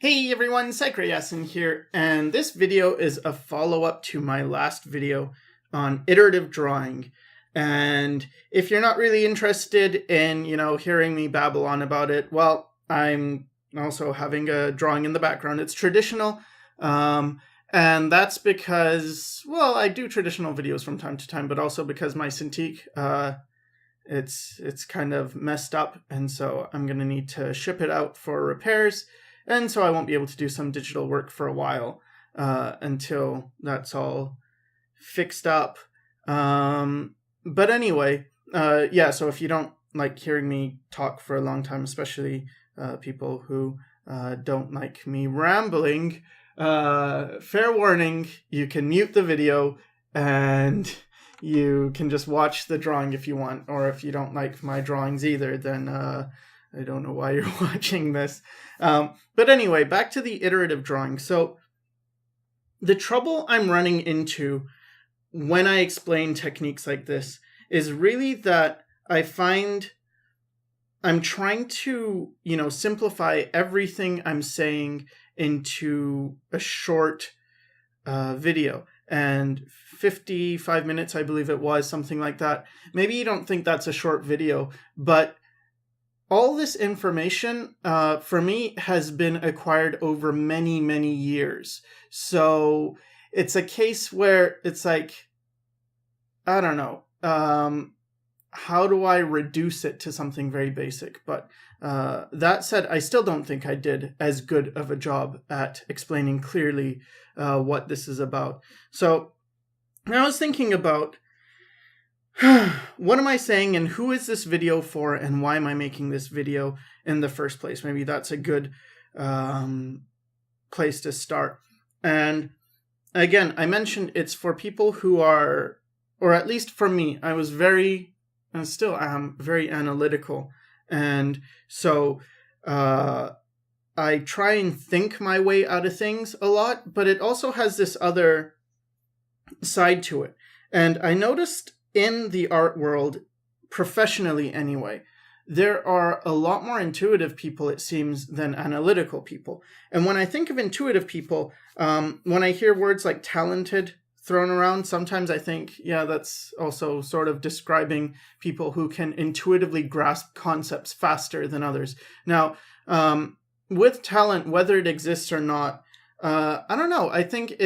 Hey everyone, Sycra here, and this video is a follow-up to my last video on iterative drawing. And if you're not really interested in, hearing me babble on about it, well, I'm also having a drawing in the background. It's traditional, and that's because, well, I do traditional videos from time to time, but also because my Cintiq, it's kind of messed up, and so I'm going to need to ship it out for repairs. And so I won't be able to do some digital work for a while until that's all fixed up. But anyway, so if you don't like hearing me talk for a long time, especially people who don't like me rambling, fair warning, you can mute the video and you can just watch the drawing if you want. Or if you don't like my drawings either, then I don't know why you're watching this. But anyway, back to the iterative drawing. So the trouble I'm running into when I explain techniques like this is really that I find I'm trying to, simplify everything I'm saying into a short video. And 55 minutes, I believe it was, something like that. Maybe you don't think that's a short video, but all this information, for me, has been acquired over many, many years. So it's a case where it's like, I don't know, how do I reduce it to something very basic? But that said, I still don't think I did as good of a job at explaining clearly what this is about. So I was thinking about, what am I saying and who is this video for and why am I making this video in the first place? Maybe that's a good place to start. And again, I mentioned it's for people who are, or at least for me, I was very, and still am, very analytical. And so I try and think my way out of things a lot, but it also has this other side to it. And I noticed in the art world, professionally anyway, there are a lot more intuitive people, it seems, than analytical people. And when I think of intuitive people, when I hear words like talented thrown around, sometimes I think, yeah, that's also sort of describing people who can intuitively grasp concepts faster than others. Now, with talent, whether it exists or not, I don't know. I think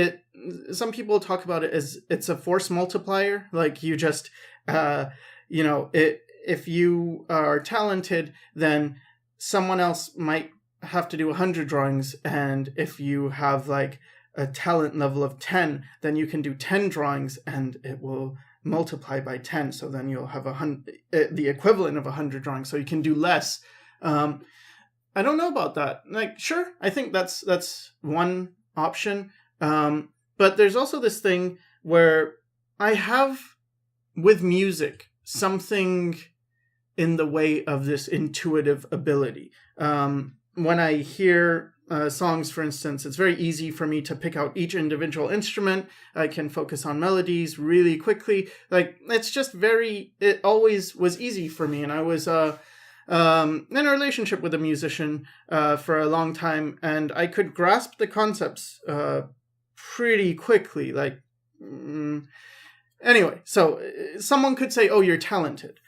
some people talk about it as it's a force multiplier. Like you just, if you are talented, then someone else might have to do 100 drawings. And if you have like a talent level of 10, then you can do 10 drawings and it will multiply by 10. So then you'll have the equivalent of 100 drawings. So you can do less. I don't know about that. Like, sure, I think that's one option. But there's also this thing where I have, with music, something in the way of this intuitive ability. When I hear songs, for instance, it's very easy for me to pick out each individual instrument. I can focus on melodies really quickly. Like, it always was easy for me. And I was in a relationship with a musician for a long time, and I could grasp the concepts pretty quickly. Anyway, so someone could say, oh, you're talented.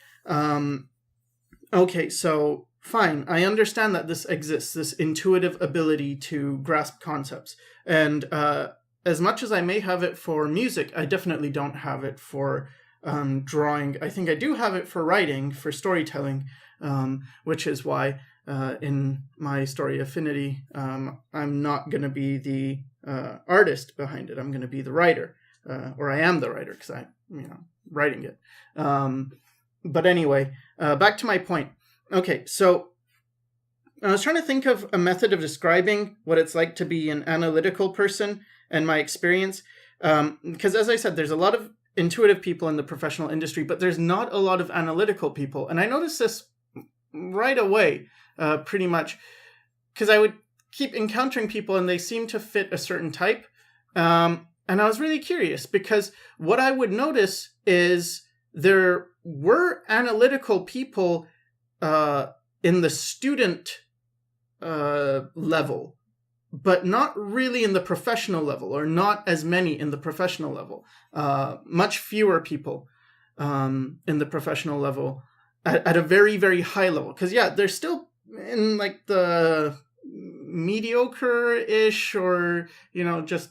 Okay, so fine. I understand that this exists, this intuitive ability to grasp concepts. And as much as I may have it for music, I definitely don't have it for drawing. I think I do have it for writing, for storytelling, which is why in my story Affinity, I'm not going to be the artist behind it. I'm going to be the writer, or I am the writer because I'm, writing it. But anyway, back to my point. Okay, so I was trying to think of a method of describing what it's like to be an analytical person and my experience. Because as I said, there's a lot of intuitive people in the professional industry, but there's not a lot of analytical people. And I noticed this right away, pretty much, because I would keep encountering people and they seem to fit a certain type. And I was really curious because what I would notice is there were analytical people in the student level but not really in the professional level, or not as many in the professional level. Much fewer people in the professional level at a very, very high level. Because, yeah, they're still in like the mediocre-ish, or, just,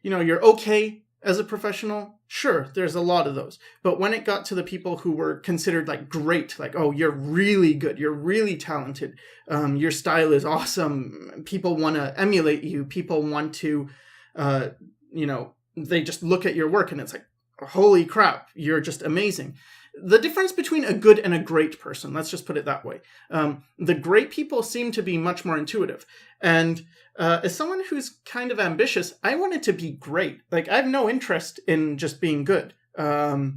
you're okay as a professional. Sure, there's a lot of those. But when it got to the people who were considered like great, like, oh, you're really good, you're really talented, your style is awesome, people want to emulate you, people want to, they just look at your work and it's like, holy crap, you're just amazing. The difference between a good and a great person, let's just put it that way. The great people seem to be much more intuitive. And as someone who's kind of ambitious, I wanted to be great. Like, I have no interest in just being good. I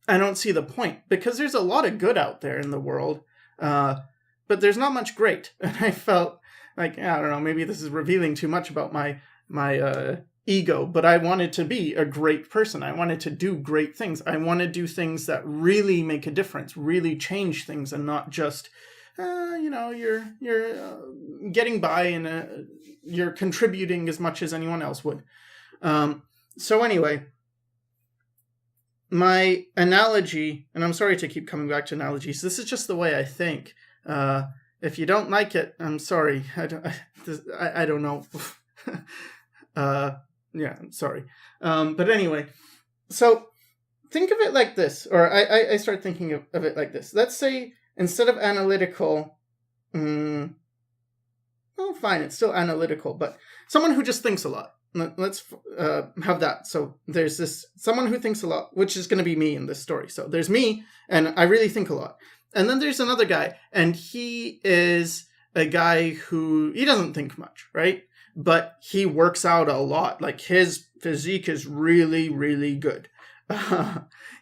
don't see the point, because there's a lot of good out there in the world, but there's not much great. And I felt like, I don't know, maybe this is revealing too much about my ego, but I wanted to be a great person. I wanted to do great things. I want to do things that really make a difference, really change things, and not just, you're getting by and you're contributing as much as anyone else would. So anyway, my analogy, and I'm sorry to keep coming back to analogies, this is just the way I think. If you don't like it, I'm sorry. I don't know. Yeah, I'm sorry. But anyway, so think of it like this, or I start thinking of it like this. Let's say instead of analytical, well, fine, it's still analytical, but someone who just thinks a lot. Let's have that. So there's this someone who thinks a lot, which is going to be me in this story. So there's me, and I really think a lot. And then there's another guy, and he is a guy who, he doesn't think much, right? But he works out a lot. Like, his physique is really, really good.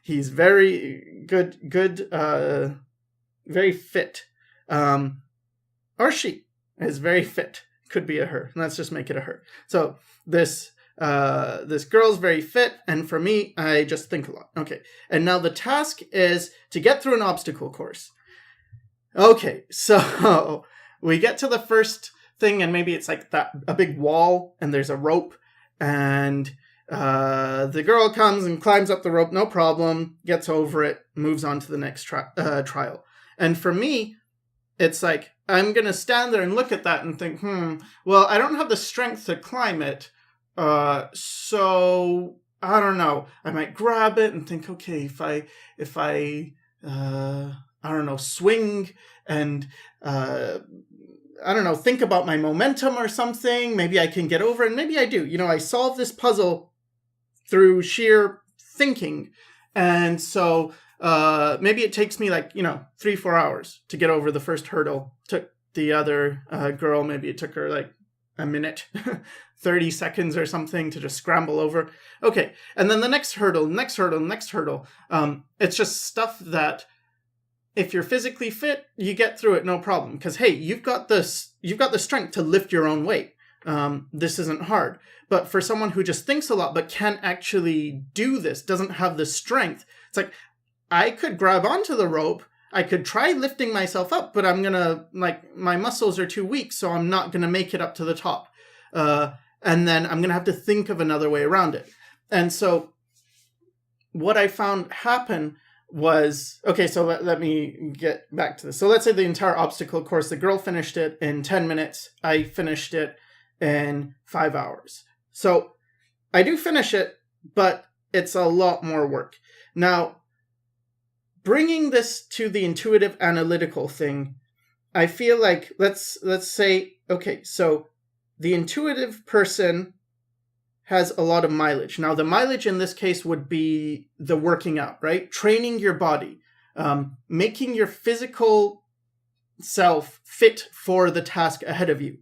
He's very good, very fit. Or she is very fit. Could be a her. Let's just make it a her. So this girl's very fit, and for me, I just think a lot. Okay, and now the task is to get through an obstacle course. Okay, so we get to the first thing, and maybe it's like a big wall, and there's a rope, and the girl comes and climbs up the rope, no problem, gets over it, moves on to the next trial. And for me, it's like, I'm going to stand there and look at that and think, well, I don't have the strength to climb it, so I don't know. I might grab it and think, okay, if I don't know, swing and, I don't know, think about my momentum or something, maybe I can get over it, and maybe I do. I solve this puzzle through sheer thinking, and so maybe it takes me 3-4 hours to get over the first hurdle. Took the other girl, maybe it took her like a minute, 30 seconds or something to just scramble over. Okay, and then the next hurdle. It's just stuff that, if you're physically fit, you get through it no problem. Because, hey, you've got the strength to lift your own weight. This isn't hard. But for someone who just thinks a lot but can't actually do this, doesn't have the strength, it's like, I could grab onto the rope, I could try lifting myself up, but I'm going to, my muscles are too weak, so I'm not going to make it up to the top. And then I'm going to have to think of another way around it. And so what I found happen was, okay, so let me get back to this. So let's say the entire obstacle course, the girl finished it in 10 minutes. I finished it in 5 hours. So I do finish it, but it's a lot more work. Now, bringing this to the intuitive analytical thing, I feel like, let's say, okay, so the intuitive person has a lot of mileage. Now, the mileage in this case would be the working out, right? Training your body, making your physical self fit for the task ahead of you.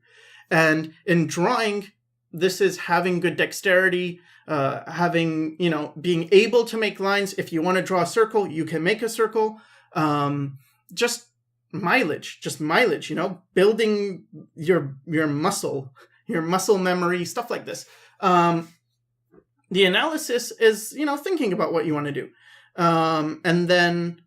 And in drawing, this is having good dexterity, being able to make lines. If you want to draw a circle, you can make a circle. Just mileage, building your muscle memory, stuff like this. The analysis is, thinking about what you want to do. And then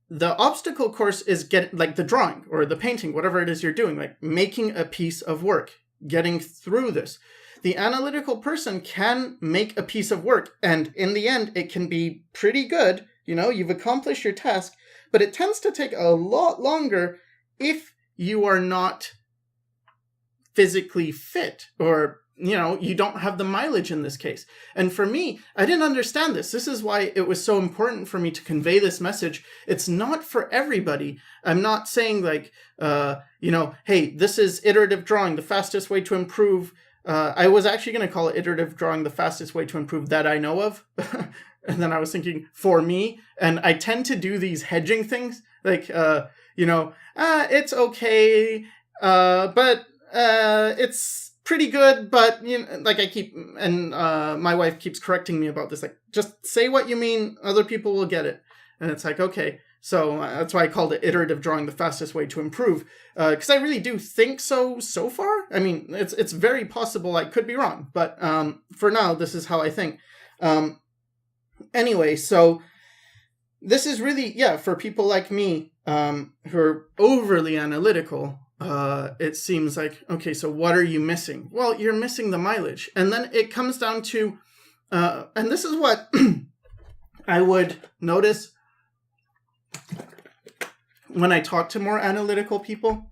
the obstacle course is the drawing or the painting, whatever it is you're doing, like making a piece of work. getting through this. The analytical person can make a piece of work, and in the end, it can be pretty good. You've accomplished your task, but it tends to take a lot longer if you are not physically fit, or you don't have the mileage in this case. And for me, I didn't understand this. This is why it was so important for me to convey this message. It's not for everybody. I'm not saying like, hey, this is iterative drawing, the fastest way to improve. I was actually going to call it iterative drawing, the fastest way to improve that I know of. And then I was thinking for me, and I tend to do these hedging things like, it's okay, but it's pretty good, but like I keep, and my wife keeps correcting me about this, like, just say what you mean, other people will get it. And it's like, okay. So that's why I called it iterative drawing, the fastest way to improve, because I really do think so far. I mean, it's very possible I could be wrong, but for now, this is how I think. Anyway, so this is really, for people like me who are overly analytical. It seems like, okay, so what are you missing? Well, you're missing the mileage. And then it comes down to, and this is what I would notice when I talk to more analytical people,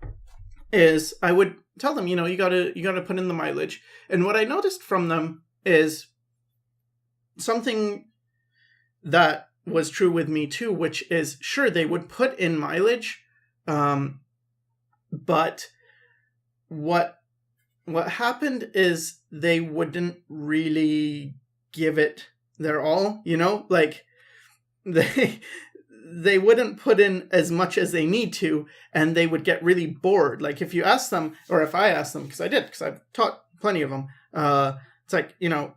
is I would tell them, you gotta put in the mileage. And what I noticed from them is something that was true with me too, which is, sure, they would put in mileage, but what happened is they wouldn't really give it their all, like they wouldn't put in as much as they need to, and they would get really bored. Like if you ask them, or if I asked them, because I've taught plenty of them, it's like,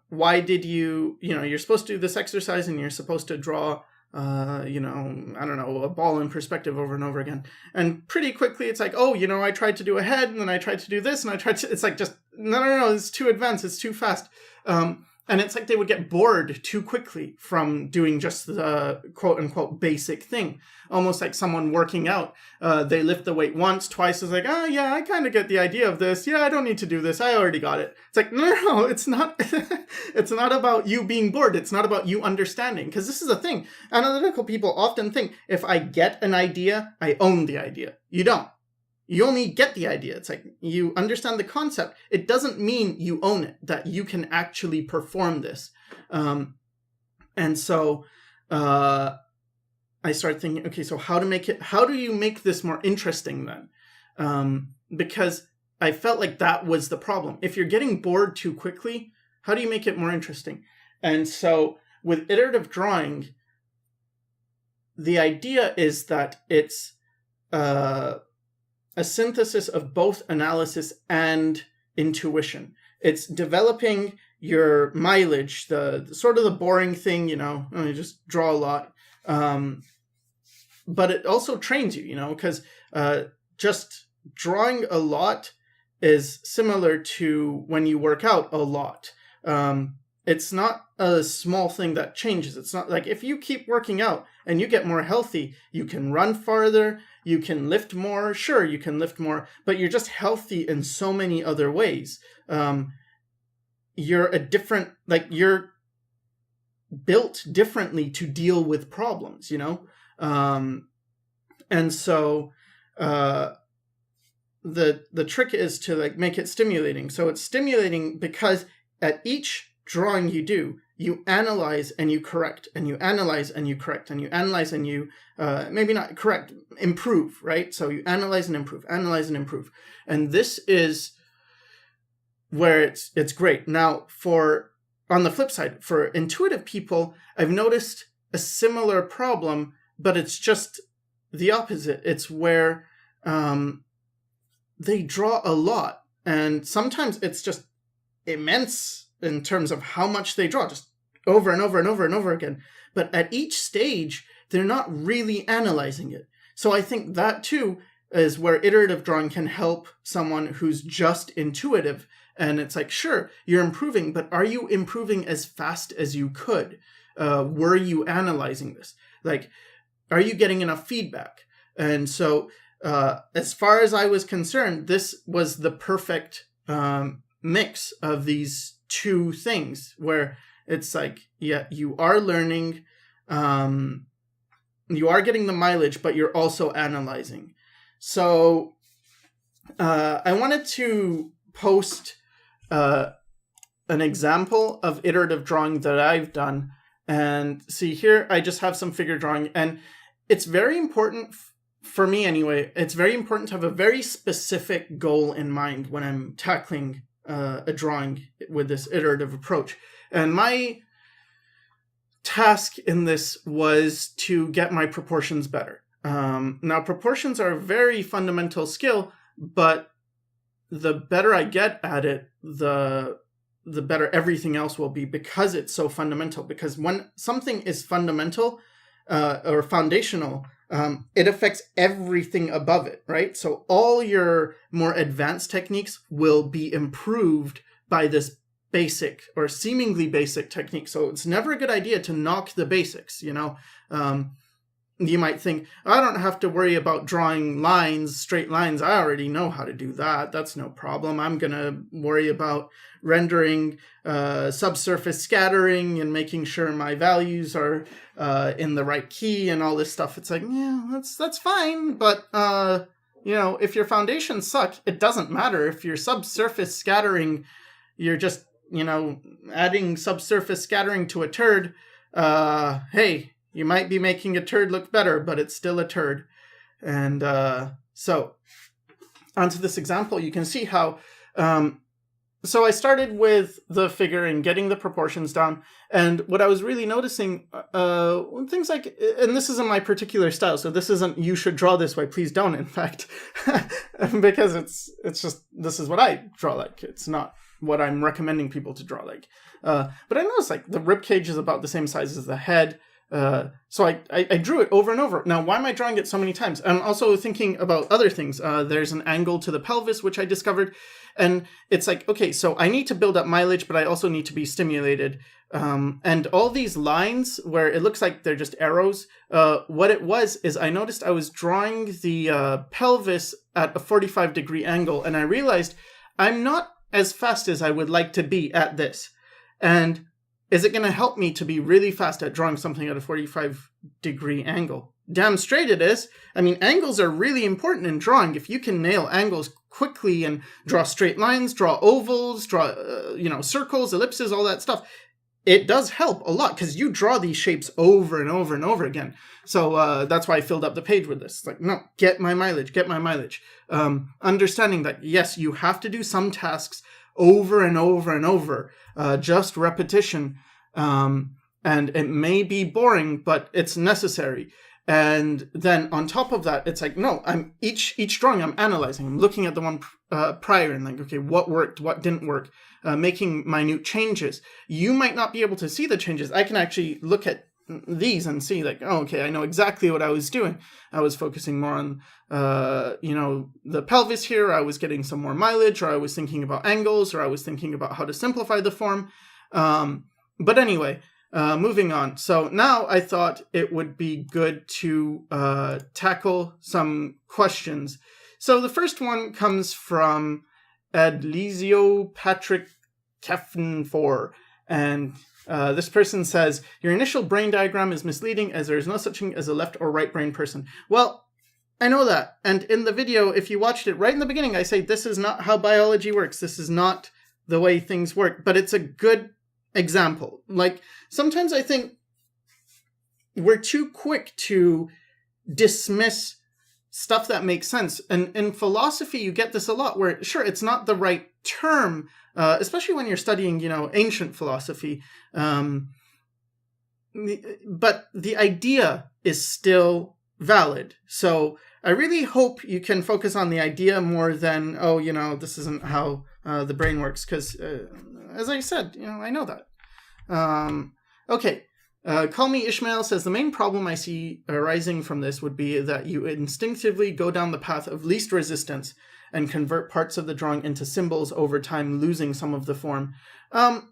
why did you're supposed to do this exercise and you're supposed to draw, I don't know, a ball in perspective over and over again. And pretty quickly it's like, I tried to do a head and then I tried to do this and it's like, just, no, it's too advanced. It's too fast. And it's like they would get bored too quickly from doing just the quote unquote basic thing. Almost like someone working out. They lift the weight once, twice. It's like, oh yeah, I kind of get the idea of this. Yeah, I don't need to do this. I already got it. It's like, no, it's not. It's not about you being bored. It's not about you understanding. Because this is the thing. Analytical people often think, if I get an idea, I own the idea. You don't. You only get the idea. It's like you understand the concept. It doesn't mean you own it, that you can actually perform this. And so I started thinking, okay, so how do you make this more interesting then? Because I felt like that was the problem. If you're getting bored too quickly, how do you make it more interesting? And so with iterative drawing, the idea is that it's a synthesis of both analysis and intuition. It's developing your mileage, the sort of the boring thing, you just draw a lot. But it also trains you, because just drawing a lot is similar to when you work out a lot. It's not a small thing that changes. It's not like if you keep working out and you get more healthy, you can run farther, you can lift more. Sure, you can lift more, but you're just healthy in so many other ways. You're you're built differently to deal with problems, and so the trick is to make it stimulating. So it's stimulating because at each drawing you do, you analyze and you correct, and you analyze and you correct, and you analyze and you maybe not correct, improve, right? So you analyze and improve, and this is where it's great. Now, on the flip side, for intuitive people, I've noticed a similar problem, but it's just the opposite. It's where they draw a lot, and sometimes it's just immense in terms of how much they draw, just over and over and over and over again. But at each stage, they're not really analyzing it. So I think that too is where iterative drawing can help someone who's just intuitive. And it's like, sure, you're improving, but are you improving as fast as you could? Were you analyzing this? Like, are you getting enough feedback? And so as far as I was concerned, this was the perfect mix of these two things where it's like, yeah, you are learning, you are getting the mileage, but you're also analyzing. So I wanted to post an example of iterative drawing that I've done. And see here, I just have some figure drawing. And it's very important, for me anyway, it's very important to have a very specific goal in mind when I'm tackling a drawing with this iterative approach. And my task in this was to get my proportions better. Now, proportions are a very fundamental skill, but the better I get at it, the better everything else will be, because it's so fundamental. Because when something is fundamental or foundational, it affects everything above it, right? So all your more advanced techniques will be improved by this basic or seemingly basic technique. So it's never a good idea to knock the basics, you know. You might think, I don't have to worry about drawing lines, straight lines. I already know how to do that. That's no problem. I'm going to worry about rendering subsurface scattering and making sure my values are in the right key and all this stuff. It's like, yeah, that's fine. But, you know, if your foundations suck, it doesn't matter. If your subsurface scattering, you're just, you know, adding subsurface scattering to a turd, hey, you might be making a turd look better, but it's still a turd. And so onto this example, you can see how, so I started with the figure and getting the proportions down. And what I was really noticing, things like, and this isn't my particular style, so this isn't, you should draw this way, please don't, in fact, because it's just, this is what I draw like. It's not what I'm recommending people to draw like. But I noticed like the rib cage is about the same size as the head. So I drew it over and over. Now, why am I drawing it so many times? I'm also thinking about other things. There's an angle to the pelvis, which I discovered. And it's like, okay, so I need to build up mileage, but I also need to be stimulated. And all these lines where it looks like they're just arrows, what it was is I noticed I was drawing the pelvis at a 45-degree angle, and I realized I'm not as fast as I would like to be at this. And is it going to help me to be really fast at drawing something at a 45-degree angle? Damn straight it is. I mean, angles are really important in drawing. If you can nail angles quickly and draw straight lines, draw ovals, draw, circles, ellipses, all that stuff, it does help a lot because you draw these shapes over and over and over again. So that's why I filled up the page with this. It's like, no, get my mileage. Understanding that, yes, you have to do some tasks over and over and over, just repetition. And it may be boring, but it's necessary. And then on top of that, it's like, no, I'm each drawing I'm analyzing. I'm looking at the one prior and like, okay, what worked, what didn't work, making minute changes. You might not be able to see the changes. I can actually look at these and see like, oh, okay, I know exactly what I was doing. I was focusing more on, the pelvis here. I was getting some more mileage, or I was thinking about angles, or I was thinking about how to simplify the form. But anyway, moving on. So now I thought it would be good to tackle some questions. So the first one comes from Adlizio Patrick Kefn4, and this person says, your initial brain diagram is misleading as there is no such thing as a left or right brain person. Well, I know that. And in the video, if you watched it right in the beginning, I say this is not how biology works. This is not the way things work. But it's a good example. Like, sometimes I think we're too quick to dismiss stuff that makes sense. And in philosophy, you get this a lot where, sure, it's not the right term, especially when you're studying, ancient philosophy. But the idea is still valid. So I really hope you can focus on the idea more than, this isn't how the brain works. Because, as I said, I know that. Okay. Call Me Ishmael says, the main problem I see arising from this would be that you instinctively go down the path of least resistance and convert parts of the drawing into symbols over time, losing some of the form. To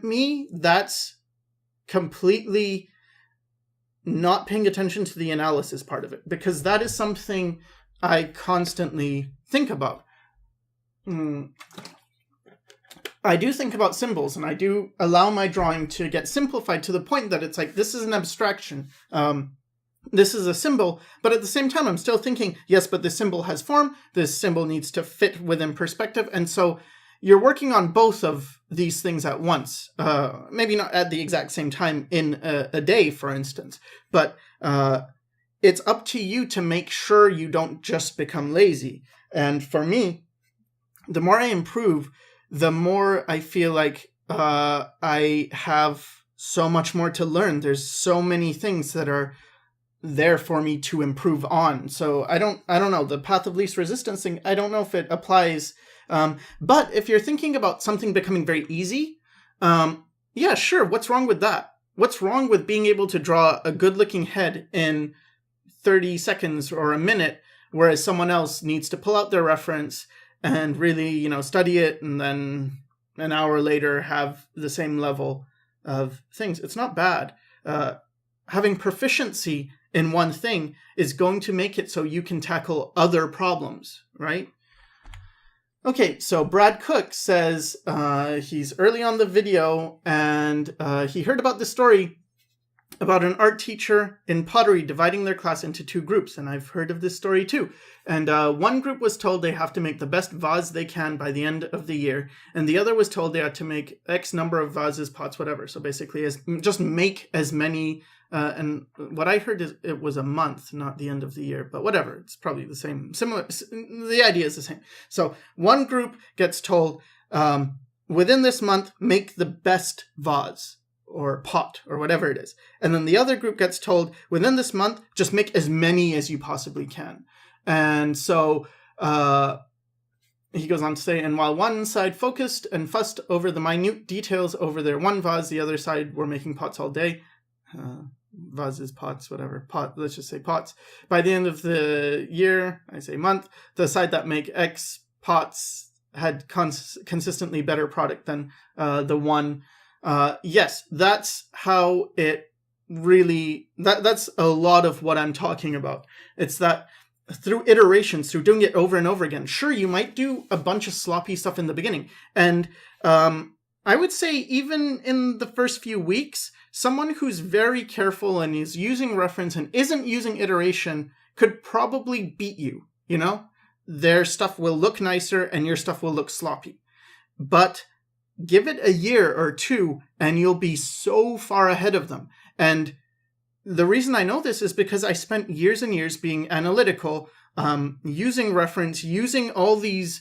me, that's completely not paying attention to the analysis part of it, because that is something I constantly think about. I do think about symbols, and I do allow my drawing to get simplified to the point that it's like, this is an abstraction. This is a symbol, but at the same time, I'm still thinking, yes, but this symbol has form. This symbol needs to fit within perspective. And so you're working on both of these things at once. Maybe not at the exact same time in a day, for instance, but it's up to you to make sure you don't just become lazy. And for me, the more I improve, the more I feel like I have so much more to learn. There's so many things that are there for me to improve on. So I don't know, the path of least resistance thing, I don't know if it applies. But if you're thinking about something becoming very easy, yeah, sure. What's wrong with that? What's wrong with being able to draw a good looking head in 30 seconds or a minute, whereas someone else needs to pull out their reference and really, study it, and then an hour later have the same level of things? It's not bad. Having proficiency in one thing is going to make it so you can tackle other problems, right? Okay, so Brad Cook says he's early on the video, and he heard about this story about an art teacher in pottery dividing their class into two groups, and I've heard of this story too. And one group was told they have to make the best vase they can by the end of the year, and the other was told they had to make X number of vases, pots, whatever. So basically, just make as many. And what I heard is it was a month, not the end of the year, but whatever. It's probably the same, similar. The idea is the same. So one group gets told, within this month, make the best vase or pot or whatever it is. And then the other group gets told, within this month, just make as many as you possibly can. And so he goes on to say, and while one side focused and fussed over the minute details over their one vase, the other side were making pots all day. Vases, pots, whatever. Let's just say pots. By the end of the year, I say month, the side that make X pots had consistently better product than the one. Yes, that's how it really, that's a lot of what I'm talking about. It's that through iterations, through doing it over and over again, sure, you might do a bunch of sloppy stuff in the beginning. And I would say even in the first few weeks, someone who's very careful and is using reference and isn't using iteration could probably beat you, Their stuff will look nicer and your stuff will look sloppy. But give it a year or two and you'll be so far ahead of them. And the reason I know this is because I spent years and years being analytical, using reference, using all these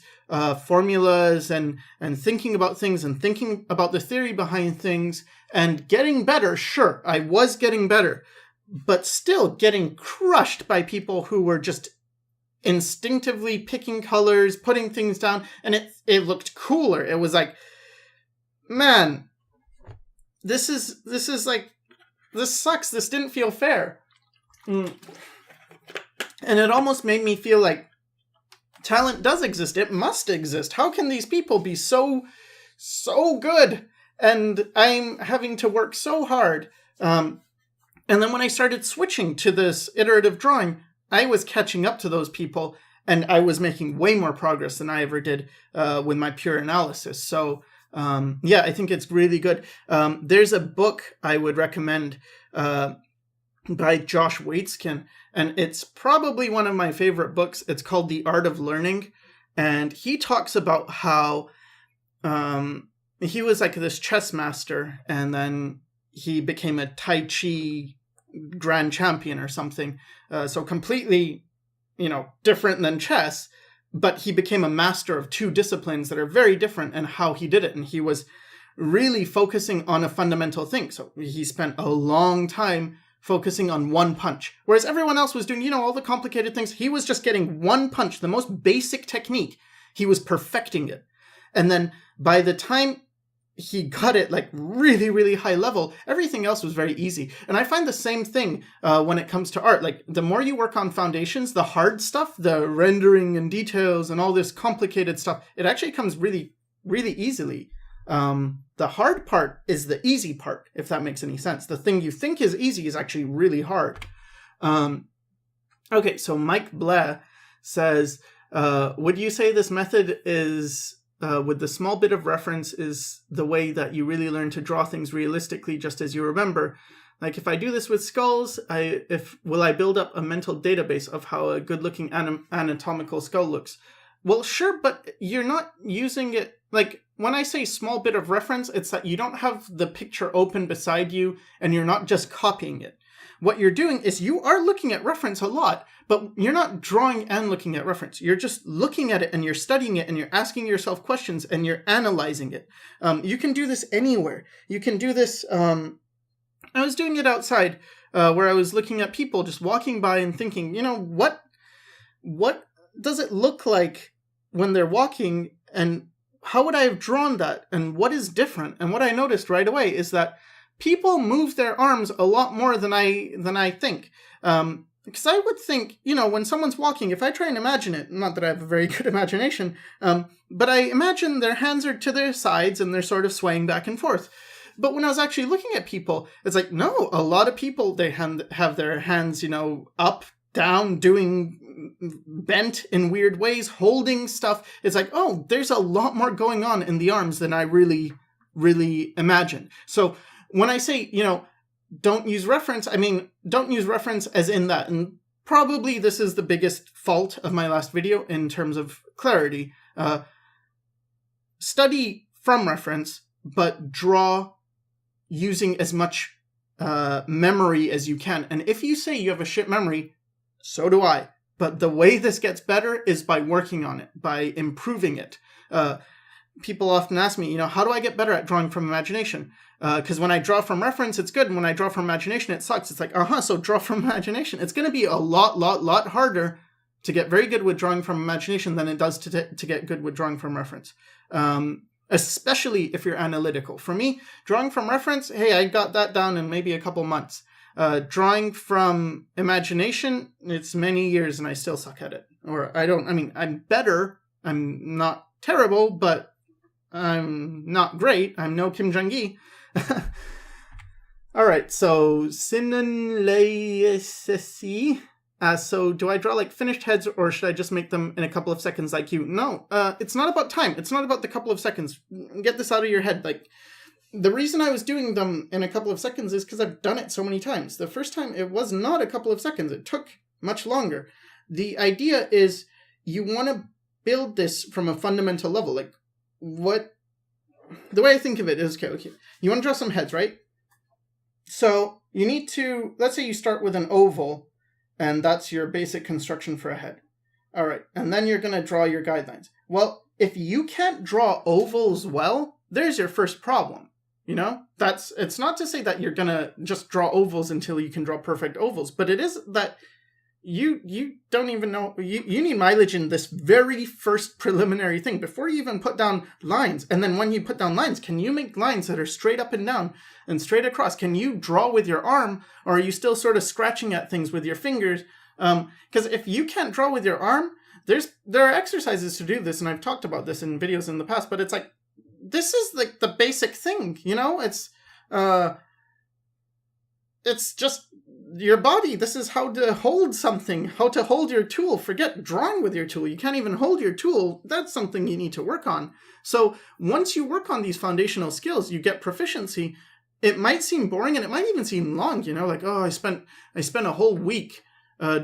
formulas and thinking about things and thinking about the theory behind things and getting better. Sure, I was getting better, but still getting crushed by people who were just instinctively picking colors, putting things down, and it looked cooler. It was like, man, this is like, this sucks. This didn't feel fair. And it almost made me feel like talent does exist. It must exist. How can these people be so good? And I'm having to work so hard. And then when I started switching to this iterative drawing, I was catching up to those people, and I was making way more progress than I ever did with my pure analysis. So yeah, I think it's really good. There's a book I would recommend by Josh Waitzkin, and it's probably one of my favorite books. It's called The Art of Learning, and he talks about how he was like this chess master, and then he became a Tai Chi grand champion or something. So completely, different than chess, but he became a master of two disciplines that are very different in how he did it. And he was really focusing on a fundamental thing. So he spent a long time focusing on one punch, whereas everyone else was doing, all the complicated things. He was just getting one punch, the most basic technique. He was perfecting it. And then by the time he got it like really, really high level, everything else was very easy. And I find the same thing when it comes to art. Like, the more you work on foundations, the hard stuff, the rendering and details and all this complicated stuff, it actually comes really, really easily. The hard part is the easy part, if that makes any sense. The thing you think is easy is actually really hard. Okay, so Mike Bleh says, Would you say this method is, with the small bit of reference, is the way that you really learn to draw things realistically, just as you remember? Like, if I do this with skulls, will I build up a mental database of how a good-looking anatomical skull looks? Well, sure, but you're not using it. Like, when I say small bit of reference, it's that you don't have the picture open beside you and you're not just copying it. What you're doing is you are looking at reference a lot, but you're not drawing and looking at reference. You're just looking at it and you're studying it and you're asking yourself questions and you're analyzing it. You can do this anywhere. You can do this. I was doing it outside, where I was looking at people just walking by and thinking, what does it look like when they're walking, and how would I have drawn that, and what is different? And what I noticed right away is that people move their arms a lot more than I think. Because I would think, when someone's walking, if I try and imagine it, not that I have a very good imagination, but I imagine their hands are to their sides and they're sort of swaying back and forth. But when I was actually looking at people, it's like, no, a lot of people, they have their hands, up, down, doing bent in weird ways, holding stuff. It's like, oh, there's a lot more going on in the arms than I really, really imagine. So when I say, don't use reference, I mean, don't use reference as in that. And probably this is the biggest fault of my last video in terms of clarity. Study from reference, but draw using as much memory as you can. And if you say you have a shit memory, so do I. But the way this gets better is by working on it, by improving it. People often ask me, how do I get better at drawing from imagination? Because when I draw from reference, it's good. And when I draw from imagination, it sucks. It's like, so draw from imagination. It's going to be a lot harder to get very good with drawing from imagination than it does to get good with drawing from reference. Especially if you're analytical. For me, drawing from reference, hey, I got that down in maybe a couple months. Drawing from imagination, it's many years and I still suck at it. I'm better. I'm not terrible, but I'm not great. I'm no Kim Jong-gi. All right, so Sinanlayesi. So do I draw like finished heads, or should I just make them in a couple of seconds like you? No, it's not about time. It's not about the couple of seconds. Get this out of your head. Like, the reason I was doing them in a couple of seconds is because I've done it so many times. The first time, it was not a couple of seconds. It took much longer. The idea is you want to build this from a fundamental level. Like, the way I think of it is, okay, you want to draw some heads, right? So you need to, let's say you start with an oval, and that's your basic construction for a head. All right, and then you're going to draw your guidelines. Well, if you can't draw ovals well, there's your first problem. It's not to say that you're going to just draw ovals until you can draw perfect ovals, but it is that you don't even know, you need mileage in this very first preliminary thing before you even put down lines. And then when you put down lines, can you make lines that are straight up and down and straight across? Can you draw with your arm, or are you still sort of scratching at things with your fingers? Because if you can't draw with your arm, there are exercises to do this, and I've talked about this in videos in the past, but it's like, this is like the basic thing, it's just your body. This is how to hold something, how to hold your tool. Forget drawing with your tool. You can't even hold your tool. That's something you need to work on. So once you work on these foundational skills, you get proficiency. It might seem boring and it might even seem long, like, I spent a whole week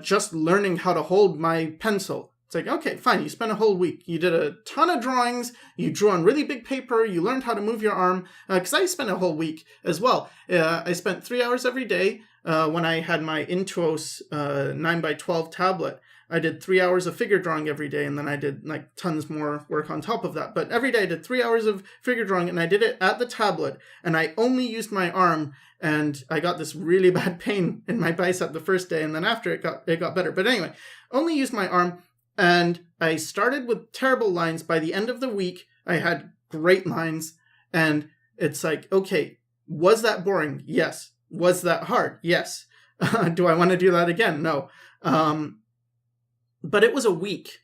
just learning how to hold my pencil. It's like, okay, fine, you spent a whole week. You did a ton of drawings, you drew on really big paper, you learned how to move your arm, because I spent a whole week as well. I spent 3 hours every day when I had my Intuos 9x12 tablet. I did 3 hours of figure drawing every day, and then I did like tons more work on top of that. But every day I did 3 hours of figure drawing, and I did it at the tablet, and I only used my arm, and I got this really bad pain in my bicep the first day, and then after it got better. But anyway, only used my arm. And I started with terrible lines. By the end of the week, I had great lines. And it's like, okay, was that boring? Yes. Was that hard? Yes. Do I want to do that again? No. But it was a week.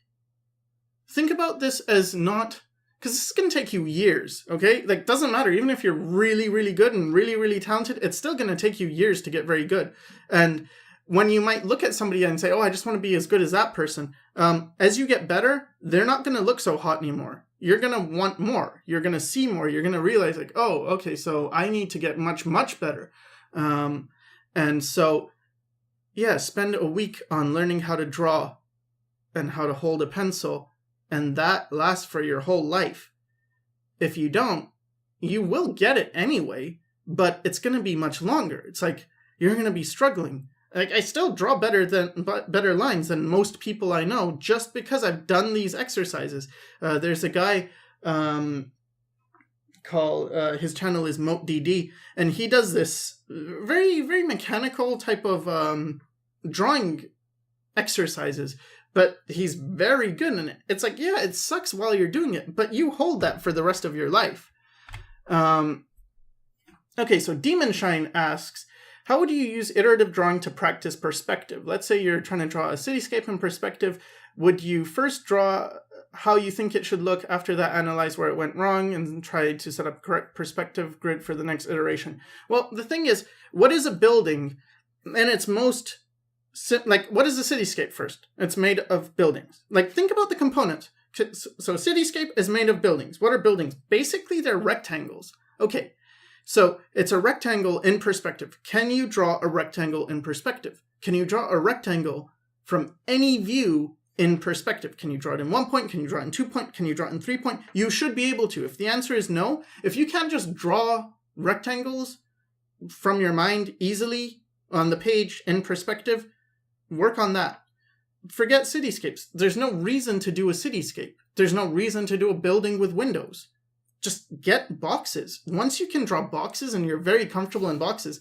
Think about this as not, because this is going to take you years, okay? Like, doesn't matter. Even if you're really, really good and really, really talented, it's still going to take you years to get very good. And when you might look at somebody and say, oh, I just want to be as good as that person, as you get better, they're not going to look so hot anymore. You're going to want more. You're going to see more. You're going to realize like, oh, okay, so I need to get much, much better. And so, yeah, spend a week on learning how to draw and how to hold a pencil, and that lasts for your whole life. If you don't, you will get it anyway, but it's going to be much longer. It's like you're going to be struggling. Like, I still draw better lines than most people I know just because I've done these exercises. There's a guy called, his channel is MoteDD, and he does this very, very mechanical type of drawing exercises, but he's very good in it. It's like, yeah, it sucks while you're doing it, but you hold that for the rest of your life. Okay, so Demon Shine asks, how would you use iterative drawing to practice perspective? Let's say you're trying to draw a cityscape in perspective. Would you first draw how you think it should look, after that analyze where it went wrong, and try to set up correct perspective grid for the next iteration? Well, the thing is, what is a building? And it's most, like, what is a cityscape first? It's made of buildings. Like, think about the components. So cityscape is made of buildings. What are buildings? Basically, they're rectangles. Okay. So it's a rectangle in perspective. Can you draw a rectangle in perspective? Can you draw a rectangle from any view in perspective? Can you draw it in 1 point? Can you draw it in 2 point? Can you draw it in 3 point? You should be able to. If the answer is no, if you can't just draw rectangles from your mind easily on the page in perspective, work on that. Forget cityscapes. There's no reason to do a cityscape. There's no reason to do a building with windows. Just get boxes. Once you can draw boxes and you're very comfortable in boxes,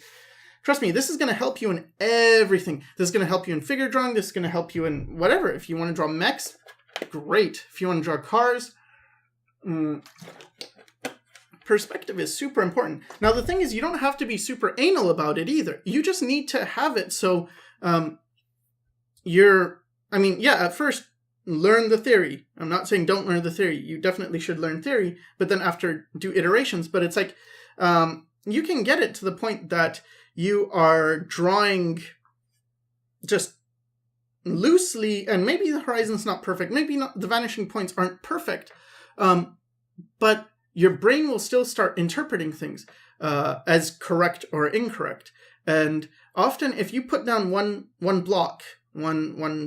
trust me, this is going to help you in everything. This is going to help you in figure drawing. This is going to help you in whatever. If you want to draw mechs, great. If you want to draw cars, perspective is super important. Now, the thing is, you don't have to be super anal about it either. You just need to have it so at first, learn the theory. I'm not saying don't learn the theory. You definitely should learn theory, but then after do iterations. But it's like, you can get it to the point that you are drawing just loosely, and maybe the horizon's not perfect. Maybe not, the vanishing points aren't perfect. But your brain will still start interpreting things as correct or incorrect. And often if you put down one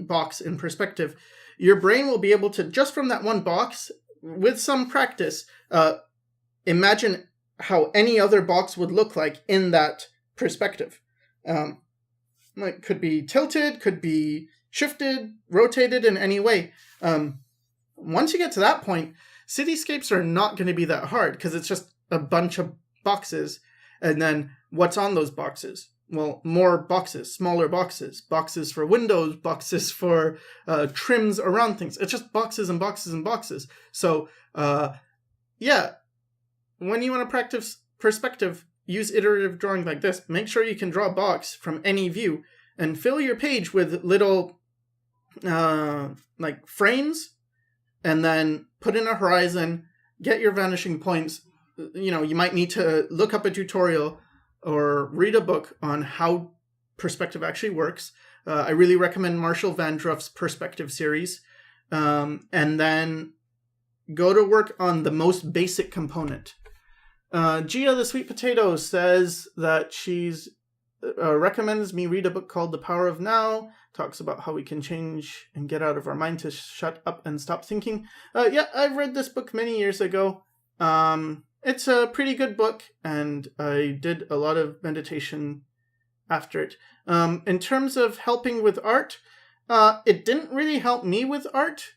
box in perspective, your brain will be able to, just from that one box, with some practice, imagine how any other box would look like in that perspective. It could be tilted, could be shifted, rotated in any way. Once you get to that point, cityscapes are not going to be that hard because it's just a bunch of boxes. And then what's on those boxes? Well, more boxes, smaller boxes, boxes for windows, boxes for trims around things. It's just boxes and boxes and boxes. So, when you want to practice perspective, use iterative drawing like this. Make sure you can draw a box from any view and fill your page with little frames, and then put in a horizon, get your vanishing points. You might need to look up a tutorial or read a book on how perspective actually works. I really recommend Marshall Van Druff's Perspective series. And then go to work on the most basic component. Gia the Sweet Potato says that she's recommends me read a book called The Power of Now. Talks about how we can change and get out of our mind to shut up and stop thinking. I've read this book many years ago. It's a pretty good book, and I did a lot of meditation after it. In terms of helping with art, it didn't really help me with art.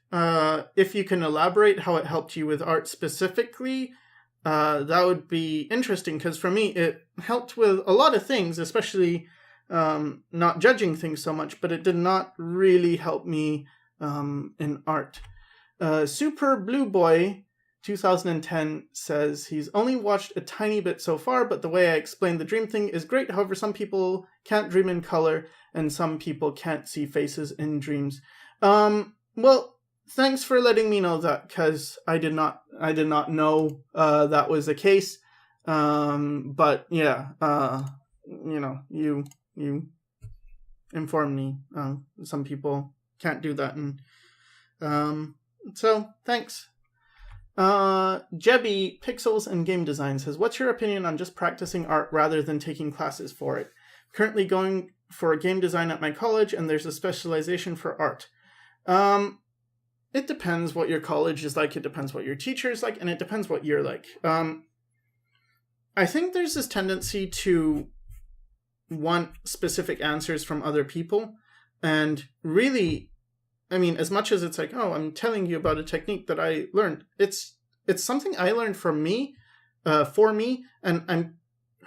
If you can elaborate how it helped you with art specifically, that would be interesting, because for me, it helped with a lot of things, especially not judging things so much, but it did not really help me in art. Super Blue Boy 2010 says he's only watched a tiny bit so far, but the way I explained the dream thing is great. However, some people can't dream in color, and some people can't see faces in dreams. Well, thanks for letting me know that, because I did not know that was the case. But yeah, you inform me. Some people can't do that. And so thanks. Jebby Pixels and Game Design says, what's your opinion on just practicing art rather than taking classes for it? Currently going for game design at my college, and there's a specialization for art. It depends what your college is like, it depends what your teacher is like, and it depends what you're like. I think there's this tendency to want specific answers from other people, and really, I mean, as much as it's like, oh, I'm telling you about a technique that I learned, it's something I learned from me, for me, and I'm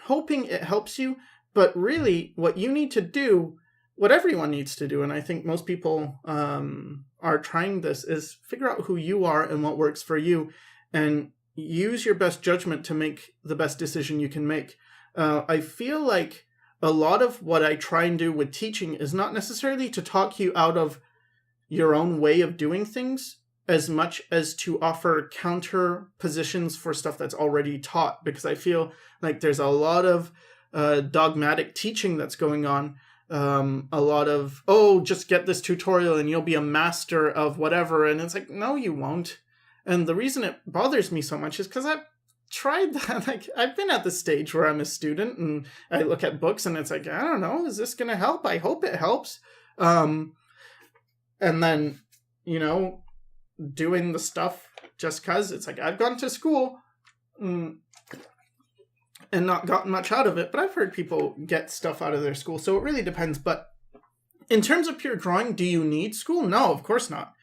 hoping it helps you. But really, what you need to do, what everyone needs to do, and I think most people are trying this, is figure out who you are and what works for you, and use your best judgment to make the best decision you can make. I feel like a lot of what I try and do with teaching is not necessarily to talk you out of your own way of doing things, as much as to offer counter positions for stuff that's already taught, because I feel like there's a lot of dogmatic teaching that's going on. A lot of, oh, just get this tutorial and you'll be a master of whatever. And it's like, no, you won't. And the reason it bothers me so much is because I've tried that. Like, I've been at the stage where I'm a student and I look at books and it's like, I don't know, is this going to help? I hope it helps. And then, doing the stuff just because it's like, I've gone to school and not gotten much out of it, but I've heard people get stuff out of their school, so it really depends. But in terms of pure drawing, do you need school? No, of course not.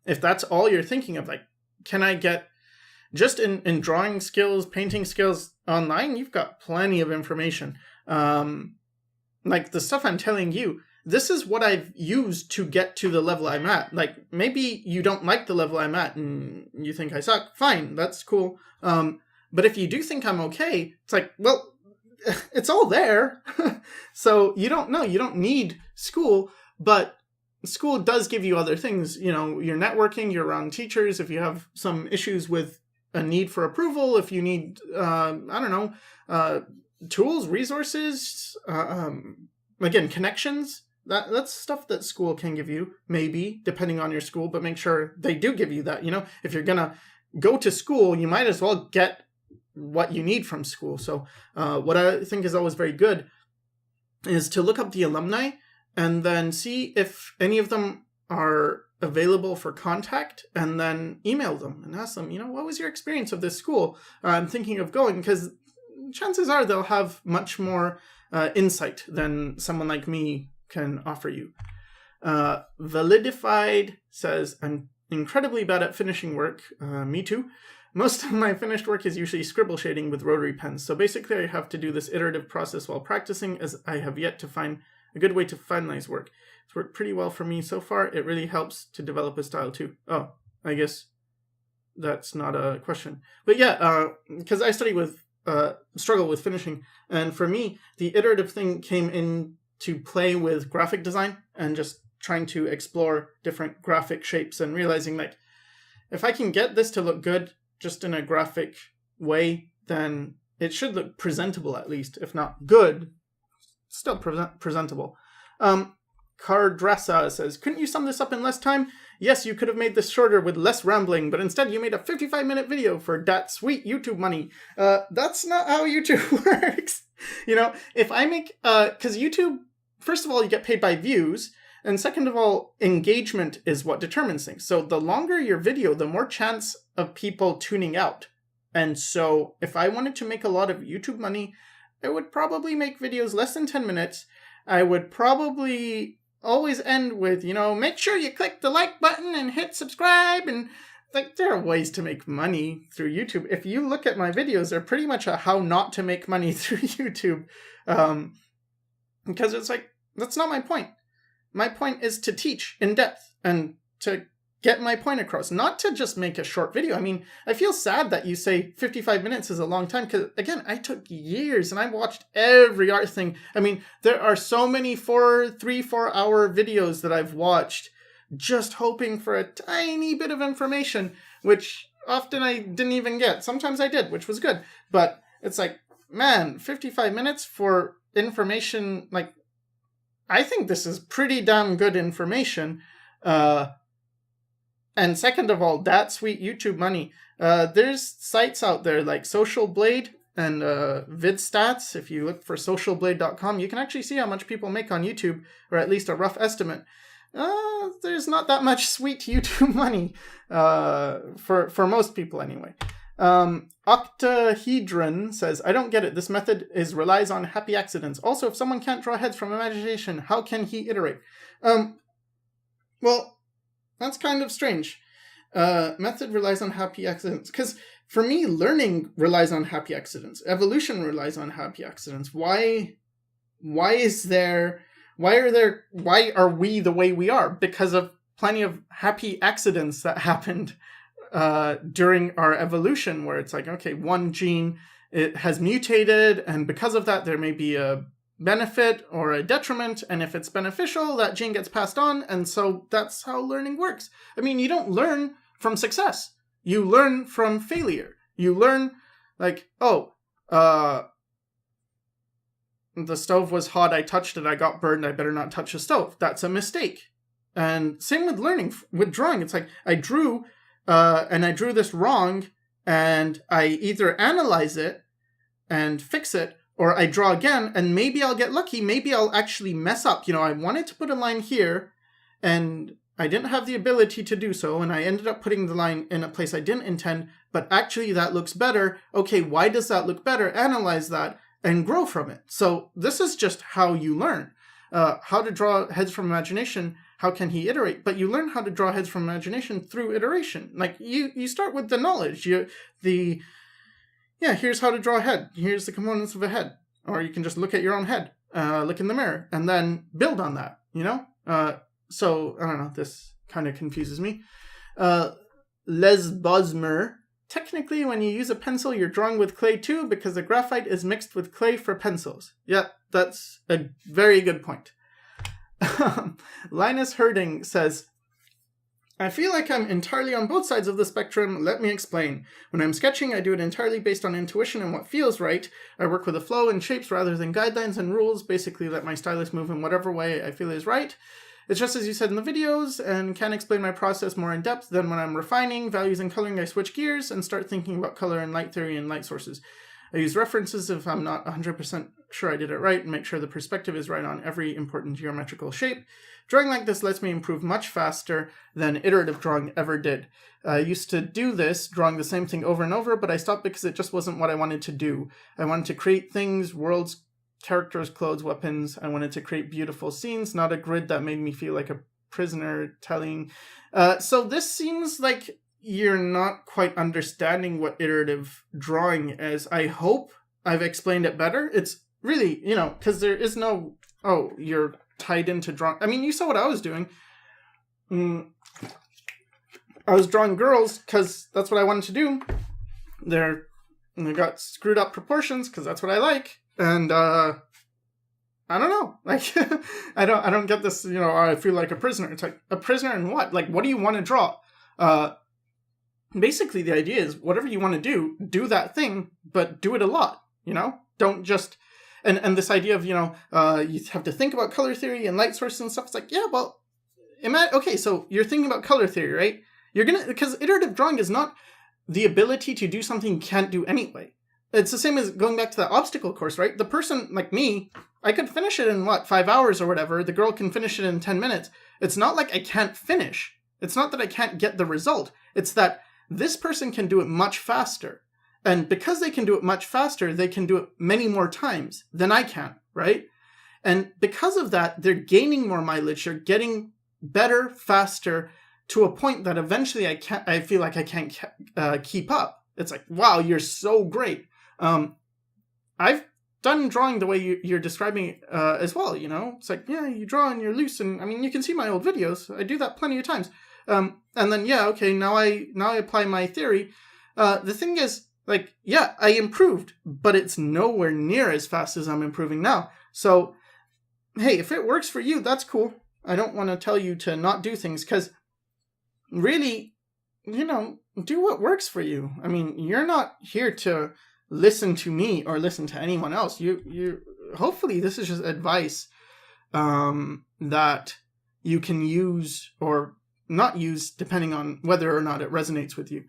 If that's all you're thinking of, like, can I get just in drawing skills, painting skills online, you've got plenty of information. Like the stuff I'm telling you, this is what I've used to get to the level I'm at. Like, maybe you don't like the level I'm at and you think I suck. Fine, that's cool. But if you do think I'm okay, it's like, well, it's all there. So you don't need school, but school does give you other things. You're networking, you're around teachers. If you have some issues with a need for approval, if you need, tools, resources, again, connections, that's stuff that school can give you, maybe, depending on your school, but make sure they do give you that. If you're going to go to school, you might as well get what you need from school. So what I think is always very good is to look up the alumni and then see if any of them are available for contact, and then email them and ask them, what was your experience of this school? I'm thinking of going, because chances are they'll have much more insight than someone like me can offer you. Validified says, I'm incredibly bad at finishing work. Me too. Most of my finished work is usually scribble shading with rotary pens. So basically I have to do this iterative process while practicing, as I have yet to find a good way to finalize work. It's worked pretty well for me so far. It really helps to develop a style too. Oh, I guess that's not a question. But yeah, because I struggle with finishing. And for me, the iterative thing came in to play with graphic design and just trying to explore different graphic shapes and realizing, like, if I can get this to look good just in a graphic way, then it should look presentable, at least. If not good, still presentable. Cardressa says, couldn't you sum this up in less time? Yes, you could have made this shorter with less rambling, but instead you made a 55-minute video for that sweet YouTube money. That's not how YouTube works. If I make, because YouTube, first of all, you get paid by views, and second of all, engagement is what determines things. So the longer your video, the more chance of people tuning out. And so if I wanted to make a lot of YouTube money, I would probably make videos less than 10 minutes. I would probably always end with, make sure you click the like button and hit subscribe. And like, there are ways to make money through YouTube. If you look at my videos, they're pretty much a how not to make money through YouTube. Because it's like, that's not my point. My point is to teach in depth and to get my point across, not to just make a short video. I mean, I feel sad that you say 55 minutes is a long time, because again, I took years and I watched every art thing. I mean, there are so many 3-4 hour videos that I've watched just hoping for a tiny bit of information, which often I didn't even get. Sometimes I did, which was good. But it's like, man, 55 minutes for information, like, I think this is pretty damn good information. And second of all, that sweet YouTube money. There's sites out there like Social Blade and VidStats. If you look for socialblade.com, you can actually see how much people make on YouTube, or at least a rough estimate. There's not that much sweet YouTube money for most people anyway. Octahedron says, I don't get it. This method relies on happy accidents. Also, if someone can't draw heads from imagination, how can he iterate? Well, that's kind of strange. Method relies on happy accidents. Because for me, learning relies on happy accidents. Evolution relies on happy accidents. Why are we the way we are? Because of plenty of happy accidents that happened during our evolution, where it's like, okay, one gene, it has mutated, and because of that, there may be a benefit or a detriment, and if it's beneficial, that gene gets passed on, and so that's how learning works. I mean, you don't learn from success. You learn from failure. You learn, like, the stove was hot, I touched it, I got burned, I better not touch the stove. That's a mistake. And same with learning, with drawing. It's like, I drew, and I drew this wrong, and I either analyze it and fix it, or I draw again, and maybe I'll get lucky, maybe I'll actually mess up. I wanted to put a line here, and I didn't have the ability to do so, and I ended up putting the line in a place I didn't intend, but actually that looks better. Okay, why does that look better? Analyze that, and grow from it. So this is just how you learn. How to draw heads from imagination, how can he iterate? But you learn how to draw heads from imagination through iteration. Like, you start with the knowledge. Here's how to draw a head. Here's the components of a head. Or you can just look at your own head, look in the mirror, and then build on that, So, I don't know, this kind of confuses me. Les Bosmer, technically when you use a pencil, you're drawing with clay too, because the graphite is mixed with clay for pencils. Yeah, that's a very good point. Linus Herding says, I feel like I'm entirely on both sides of the spectrum. Let me explain. When I'm sketching, I do it entirely based on intuition and what feels right. I work with a flow and shapes rather than guidelines and rules, basically let my stylus move in whatever way I feel is right. It's just as you said in the videos, and can explain my process more in depth. Then when I'm refining values and coloring, I switch gears and start thinking about color and light theory and light sources. I use references if I'm not 100% sure I did it right, and make sure the perspective is right on every important geometrical shape. Drawing like this lets me improve much faster than iterative drawing ever did. I used to do this, drawing the same thing over and over, but I stopped because it just wasn't what I wanted to do. I wanted to create things, worlds, characters, clothes, weapons. I wanted to create beautiful scenes, not a grid that made me feel like a prisoner telling. So this seems like you're not quite understanding what iterative drawing is. I hope I've explained it better. It's really, because there is no, you're tied into drawing. I mean, you saw what I was doing. I was drawing girls because that's what I wanted to do. They got screwed up proportions because that's what I like. And I don't know, like I don't get this. I feel like a prisoner. It's like, a prisoner in what? Like, what do you want to draw? Basically, the idea is whatever you want to do that thing, but do it a lot. Don't just and this idea of you have to think about color theory and light sources and stuff. It's like, yeah, well, okay, so you're thinking about color theory, right? Because iterative drawing is not the ability to do something you can't do anyway. It's the same as going back to that obstacle course, right? The person like me, I could finish it in 5 hours or whatever. The girl can finish it in 10 minutes. It's not like I can't finish. It's not that I can't get the result. It's that this person can do it much faster. And because they can do it much faster, they can do it many more times than I can, right? And because of that, they're gaining more mileage. They're getting better, faster, to a point that eventually I feel like I can't keep up. It's like, wow, you're so great. I've done drawing the way you're describing as well, It's like, yeah, you draw and you're loose, and I mean, you can see my old videos. I do that plenty of times. And then, yeah, okay, now I apply my theory. The thing is, like, yeah, I improved, but it's nowhere near as fast as I'm improving now. So, hey, if it works for you, that's cool. I don't want to tell you to not do things, because really, do what works for you. I mean, you're not here to listen to me or listen to anyone else. You hopefully this is just advice that you can use or not use depending on whether or not it resonates with you.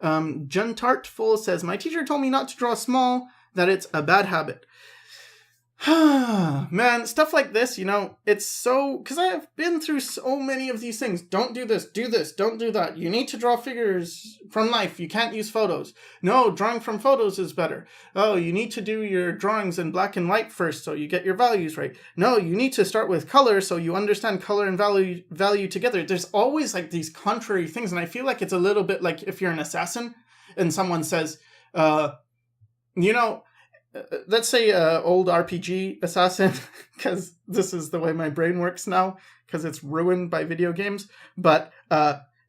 Jen Tartful says, my teacher told me not to draw small, that it's a bad habit. Man, stuff like this, it's so, because I have been through so many of these things. Don't do this, don't do that. You need to draw figures from life. You can't use photos. No, drawing from photos is better. Oh, you need to do your drawings in black and white first so you get your values right. No, you need to start with color so you understand color and value together. There's always like these contrary things, and I feel like it's a little bit like if you're an assassin and someone says, let's say old RPG assassin, because this is the way my brain works now, because it's ruined by video games. But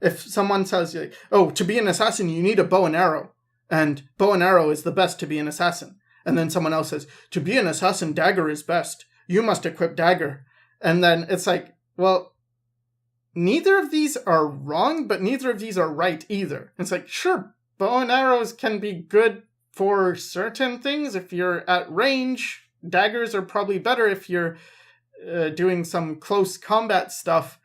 if someone says, to be an assassin, you need a bow and arrow, and bow and arrow is the best to be an assassin. And then someone else says, to be an assassin, dagger is best. You must equip dagger. And then it's like, well, neither of these are wrong, but neither of these are right either. It's like, sure, bow and arrows can be good for certain things. If you're at range, daggers are probably better if you're doing some close combat stuff.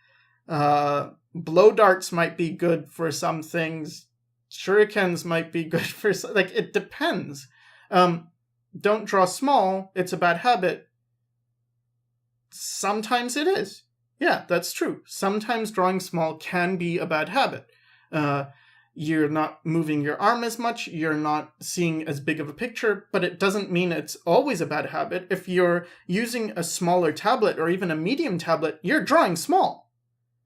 Blow darts might be good for some things. Shurikens might be good for it depends. Don't draw small. It's a bad habit. Sometimes it is. Yeah, that's true. Sometimes drawing small can be a bad habit. You're not moving your arm as much, you're not seeing as big of a picture, but it doesn't mean it's always a bad habit. If you're using a smaller tablet or even a medium tablet, you're drawing small.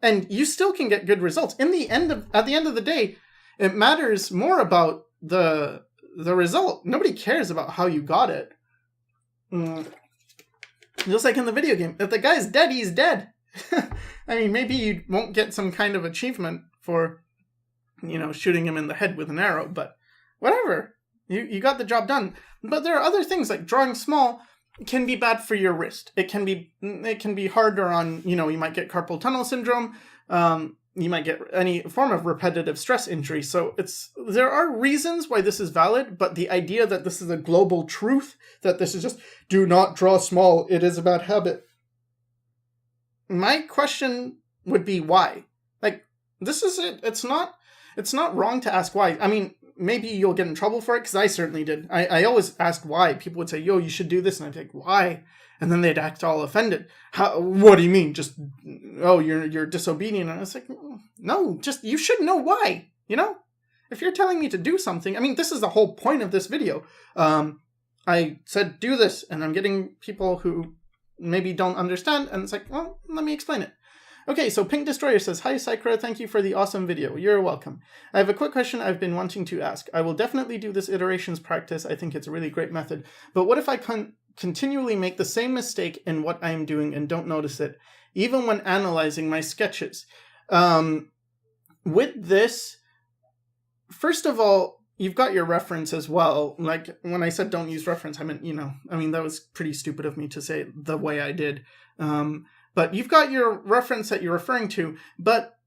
And you still can get good results. At the end of the day, it matters more about the result. Nobody cares about how you got it. Just like in the video game, if the guy's dead, he's dead. I mean, maybe you won't get some kind of achievement for shooting him in the head with an arrow, but whatever. You got the job done. But there are other things, like drawing small can be bad for your wrist. It can be harder on, you might get carpal tunnel syndrome. You might get any form of repetitive stress injury. So there are reasons why this is valid, but the idea that this is a global truth, that this is just, do not draw small, it is a bad habit. My question would be why? This is it. It's not wrong to ask why. I mean, maybe you'll get in trouble for it, because I certainly did. I always asked why. People would say, you should do this. And I'd think, why? And then they'd act all offended. What do you mean? Just, you're disobedient. And I was like, no, just, you should know why, If you're telling me to do something, I mean, this is the whole point of this video. I said, do this, and I'm getting people who maybe don't understand, and it's like, well, let me explain it. Okay, so Pink Destroyer says, hi, Sycra, thank you for the awesome video. You're welcome. I have a quick question I've been wanting to ask. I will definitely do this iterations practice. I think it's a really great method. But what if I continually make the same mistake in what I'm doing and don't notice it, even when analyzing my sketches? With this, first of all, you've got your reference as well. Like, when I said don't use reference, I meant, that was pretty stupid of me to say it the way I did. But you've got your reference that you're referring to, but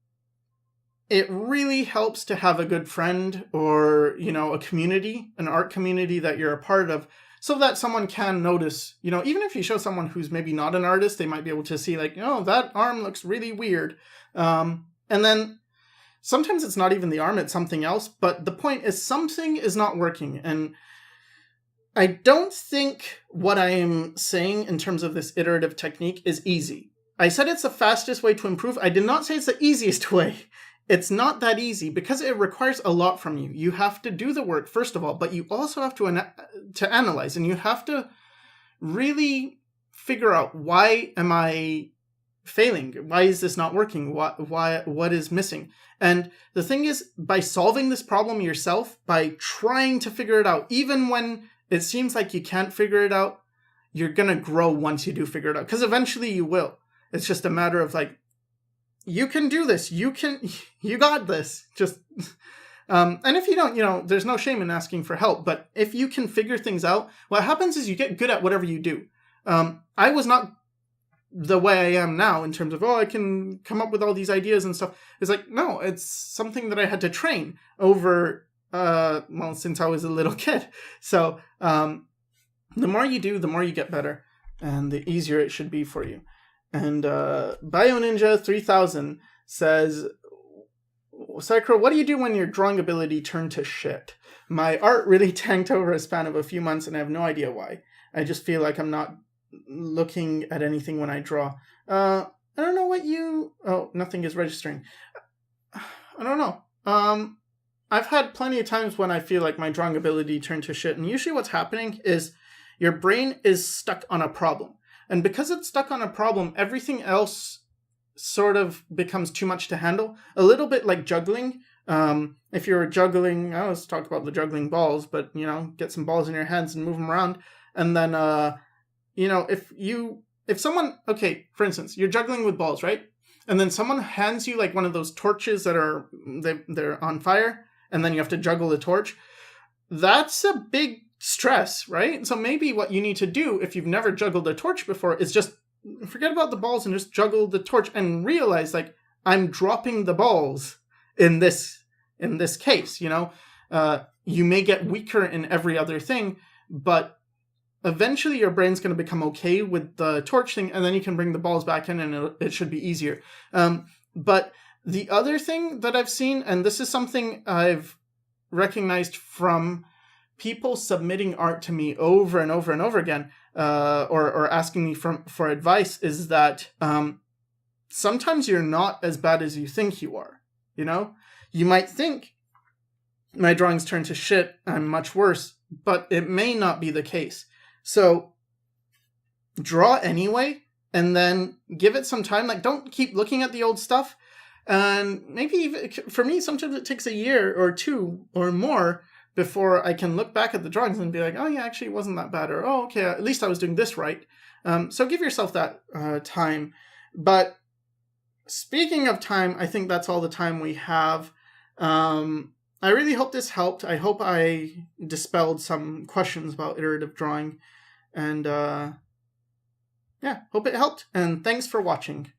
it really helps to have a good friend or, a community, an art community that you're a part of, so that someone can notice, even if you show someone who's maybe not an artist, they might be able to see that arm looks really weird. And then sometimes it's not even the arm, it's something else. But the point is something is not working. And I don't think what I am saying in terms of this iterative technique is easy. I said it's the fastest way to improve. I did not say it's the easiest way. It's not that easy because it requires a lot from you. You have to do the work, first of all, but you also have to analyze, and you have to really figure out, why am I failing? Why is this not working? What is missing? And the thing is, by solving this problem yourself, by trying to figure it out, even when it seems like you can't figure it out, you're going to grow once you do figure it out, because eventually you will. It's just a matter of you can do this. You got this. Just, and if you don't, there's no shame in asking for help. But if you can figure things out, what happens is you get good at whatever you do. I was not the way I am now in terms of, I can come up with all these ideas and stuff. It's no, it's something that I had to train over, since I was a little kid. So, the more you do, the more you get better, and the easier it should be for you. And BioNinja 3000 says, Sycra, what do you do when your drawing ability turned to shit? My art really tanked over a span of a few months, and I have no idea why. I just feel like I'm not looking at anything when I draw. I don't know what you... Oh, nothing is registering. I don't know. I've had plenty of times when I feel like my drawing ability turned to shit, and usually what's happening is your brain is stuck on a problem. And because it's stuck on a problem, everything else sort of becomes too much to handle. A little bit like juggling. If you're juggling, I always talk about the juggling balls, but, get some balls in your hands and move them around. And then, if someone, okay, for instance, you're juggling with balls, right? And then someone hands you like one of those torches that they're on fire, and then you have to juggle the torch. That's a big stress, right? So maybe what you need to do if you've never juggled a torch before is just forget about the balls and just juggle the torch and realize, like, I'm dropping the balls in this case, you may get weaker in every other thing, but eventually your brain's going to become okay with the torch thing, and then you can bring the balls back in and it should be easier. But the other thing that I've seen, and this is something I've recognized from people submitting art to me over and over and over again, or asking me for advice, is that sometimes you're not as bad as you think you are. You might think my drawings turn to shit, I'm much worse, but it may not be the case. So draw anyway, and then give it some time. Like, don't keep looking at the old stuff. And maybe even, for me, sometimes it takes a year or two or more before I can look back at the drawings and be like, oh yeah, actually it wasn't that bad, or oh, okay, at least I was doing this right. So give yourself that time. But speaking of time, I think that's all the time we have. I really hope this helped. I hope I dispelled some questions about iterative drawing. And hope it helped. And thanks for watching.